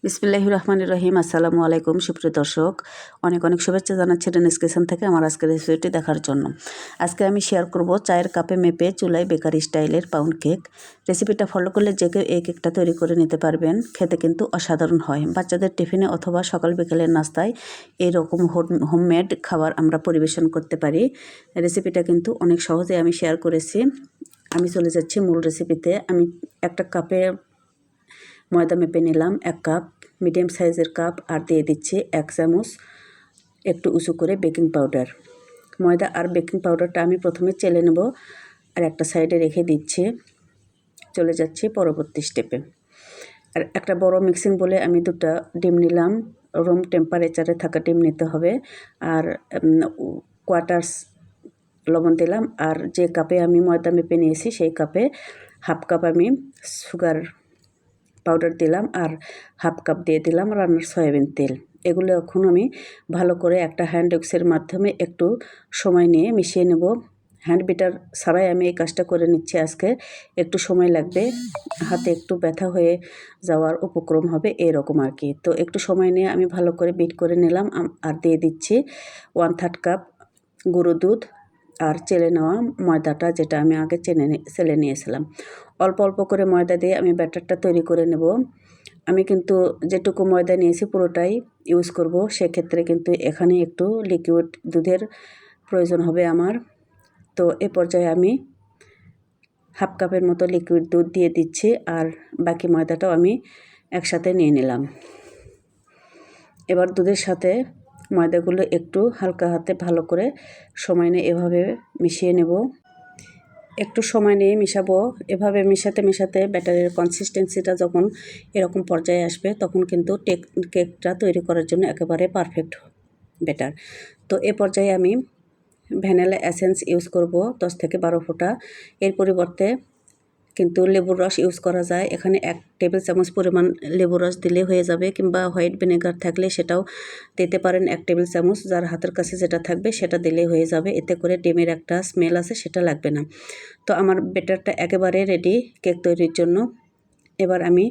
বিসমিল্লাহির রহমানির রহিম। আসসালামু আলাইকুম সুপ্রিয় দর্শক, অনেক অনেক শুভেচ্ছা জানাচ্ছি রেনেস কিচেন থেকে আমার আজকের রেসিপিটি দেখার জন্য। আজকে আমি শেয়ার করব চায়ের কাপে মেপে চুলায় বেকারি স্টাইলের পাউন্ড কেক। রেসিপিটা ফলো করলে যে কেউ এই কেকটা তৈরি করে নিতে পারবেন। খেতে কিন্তু অসাধারণ হয়। বাচ্চাদের টিফিনে অথবা সকাল বিকেলের নাস্তায় এইরকম হোমমেড খাবার আমরা পরিবেশন করতে পারি। রেসিপিটা কিন্তু অনেক সহজে আমি শেয়ার করেছি। আমি চলে যাচ্ছি মূল রেসিপিতে। আমি একটা কাপে ময়দা মেপে নিলাম 1 কাপ, মিডিয়াম সাইজের কাপ, আর দিয়ে দিচ্ছি 1 চামচ একটু উঁচু করে বেকিং পাউডার। ময়দা আর বেকিং পাউডারটা আমি প্রথমে চেলে নেব আর একটা সাইডে রেখে দিচ্ছি। চলে যাচ্ছি পরবর্তী স্টেপে। আর একটা বড় মিক্সিং বলে আমি 2টা ডিম নিলাম। রুম টেম্পারেচারে থাকা ডিম নিতে হবে। আর কোয়ার্টার্স লবণ দিলাম। আর যে কাপে আমি ময়দা মেপে নিয়েছি সেই কাপে 1/2 কাপ আমি সুগার পাউডার দিলাম আর 1/2 কাপ দিয়ে দিলাম রান্নার সয়াবিন তেল। এগুলো এখন আমি ভালো করে একটা হ্যান্ড উইক্সের মাধ্যমে একটু সময় নিয়ে মিশিয়ে নেব। হ্যান্ড বিটার ছাড়াই আমি এই কাজটা করে নিচ্ছি আজকে। একটু সময় লাগবে, হাতে একটু ব্যথা হয়ে যাওয়ার উপক্রম হবে এরকম আর কি। তো একটু সময় নিয়ে আমি ভালো করে বিট করে নিলাম। আর দিয়ে দিচ্ছি 1/3 কাপ গুঁড়ো দুধ আর চেলে নেওয়া ময়দাটা, যেটা আমি আগে চেলে নিয়েছিলাম। অল্প অল্প করে ময়দা দিয়ে আমি ব্যাটারটা তৈরি করে নেব। আমি কিন্তু যেটুকু ময়দা নিয়েছি পুরোটাই ইউজ করব। সেক্ষেত্রে কিন্তু এখানে একটু লিকুইড দুধের প্রয়োজন হবে আমার। তো এ পর্যায়ে আমি 1/2 কাপের মতো লিকুইড দুধ দিয়ে দিচ্ছি আর বাকি ময়দাটাও আমি একসাথে নিয়ে নিলাম। এবার দুধের সাথে ময়দাগুলো একটু হালকা হাতে ভালো করে সময় নিয়ে এভাবে মিশিয়ে নেব। একটু সময় নিয়ে মিশাবো। এভাবে মেশাতে ব্যাটারের কনসিস্টেন্সিটা যখন এরকম পর্যায়ে আসবে তখন কিন্তু কেকটা তৈরি করার জন্য একেবারে পারফেক্ট ব্যাটার। তো এ পর্যায়ে আমি ভ্যানিলা এসেন্স ইউজ করব 10 থেকে 12 ফোঁটা। এর পরিবর্তে কিন্তু লেবুর রস ইউজ করা যায়। এখানে 1 টেবিল চামচ পরিমাণ লেবুর রস দিলে হয়ে যাবে, কিংবা হোয়াইট ভিনেগার থাকলে সেটাও দিতে পারেন 1 টেবিল চামচ। যার হাতের কাছে যেটা থাকবে সেটা দিলে হয়ে যাবে। এতে করে ডিমের একটা স্মেল আছে, সেটা লাগবে না। তো আমার ব্যাটারটা একেবারে রেডি কেক তৈরির জন্য। এবার আমি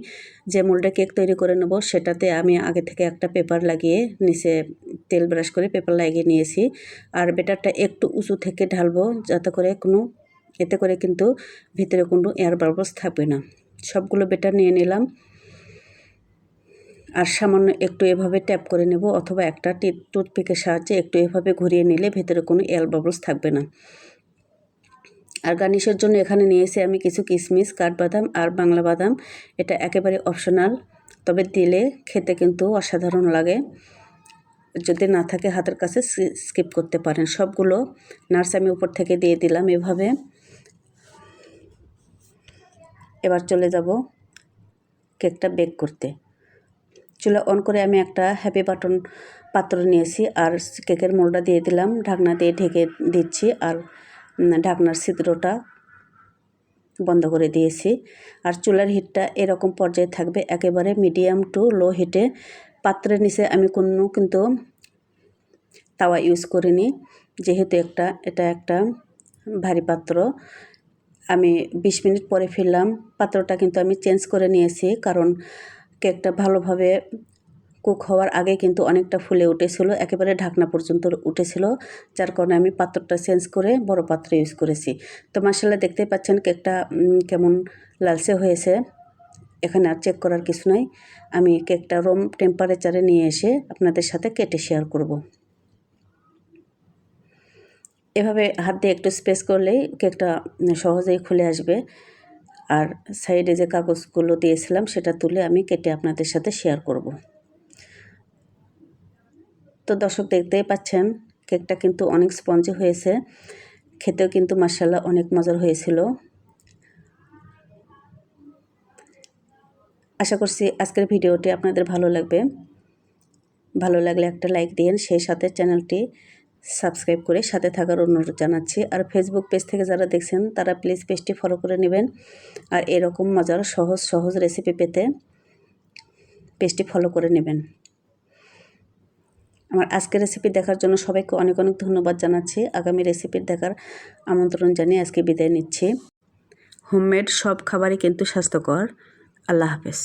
যে মোল্ডে কেক তৈরি করে নেব সেটাতে আমি আগে থেকে একটা পেপার লাগিয়ে নিচে তেল ব্রাশ করে পেপার লাগিয়ে নিয়েছি। আর ব্যাটারটা একটু উঁচু থেকে ঢালবো এতে করে কিন্তু ভিতরে কোনো এয়ার বাবলস থাকবে না। সবগুলো ব্যাটার নিয়ে নিলাম আর সামান্য একটু এভাবে ট্যাপ করে নেব, অথবা একটা টুথপিকের সাহায্যে একটু এভাবে ঘুরিয়ে নিলে ভেতরে কোনো এয়ার বাবলস থাকবে না। আর গার্নিশের জন্য এখানে নিয়েছি আমি কিছু কিশমিশ, কাঠবাদাম আর বাংলা বাদাম। এটা একেবারে অপশনাল, তবে দিলে খেতে কিন্তু অসাধারণ লাগে। যদি না থাকে হাতের কাছে স্কিপ করতে পারেন। সবগুলো নাটস আমি উপর থেকে দিয়ে দিলাম এভাবে। এবার চলে যাব কেকটা বেক করতে। চুলা অন করে আমি একটা হ্যাপি বাটন পাত্র নিয়েছি আর কেকের মোল্ডটা দিয়ে দিলাম। ঢাকনা দিয়ে ঢেকে দিচ্ছি আর ঢাকনার ছিদ্রটা বন্ধ করে দিয়েছি। আর চুলার হিটটা এরকম পর্যায়ে থাকবে, একেবারে মিডিয়াম টু লো হিটে। পাত্রের নিচে আমি কিন্তু তাওয়া ইউজ করিনি, যেহেতু এটা একটা ভারী পাত্র। আমি 20 মিনিট পরে ফিরলাম। পাত্রটা কিন্তু আমি চেঞ্জ করে নিয়েছি, কারণ কেকটা ভালোভাবে কুক হওয়ার আগে কিন্তু অনেকটা ফুলে উঠেছিল, একেবারে ঢাকনা পর্যন্ত উঠেছিল। যার কারণে আমি পাত্রটা চেঞ্জ করে বড় পাত্র ইউজ করেছি। তো মাশাআল্লাহ দেখতেই পাচ্ছেন কেকটা কেমন লালচে হয়েছে। এখানে আর চেক করার কিছু নাই। আমি কেকটা রুম টেম্পারেচারে নিয়ে এসে আপনাদের সাথে কেটে শেয়ার করব। এভাবে হাত দিয়ে একটু স্পেস করলেই কেকটা সহজেই খুলে আসবে। আর সাইডে যে কাগজগুলো দিয়েছিলাম সেটা তুলে আমি কেটে আপনাদের সাথে শেয়ার করব। তো দর্শক দেখতেই পাচ্ছেন কেকটা কিন্তু অনেক স্পঞ্জি হয়েছে, খেতেও কিন্তু মাশাআল্লাহ অনেক মজার হয়েছিল। আশা করছি আজকের ভিডিওটি আপনাদের ভালো লাগবে। ভালো লাগলে একটা লাইক দিন, সেই সাথে চ্যানেলটি সাবস্ক্রাইব করে সাথে থাকার অনুরোধ জানাচ্ছি। আর ফেসবুক পেজ থেকে যারা দেখছেন তারা প্লিজ পেজটি ফলো করে নেবেন। আর এরকম মজার সহজ রেসিপি পেতে পেজটি ফলো করে নেবেন। আমার আজকের রেসিপি দেখার জন্য সবাইকে অনেক অনেক ধন্যবাদ জানাচ্ছি। আগামী রেসিপির দেখার আমন্ত্রণ জানিয়ে আজকে বিদায় নিচ্ছি। হোমমেড সব খাবারই কিন্তু স্বাস্থ্যকর। আল্লাহ হাফেজ।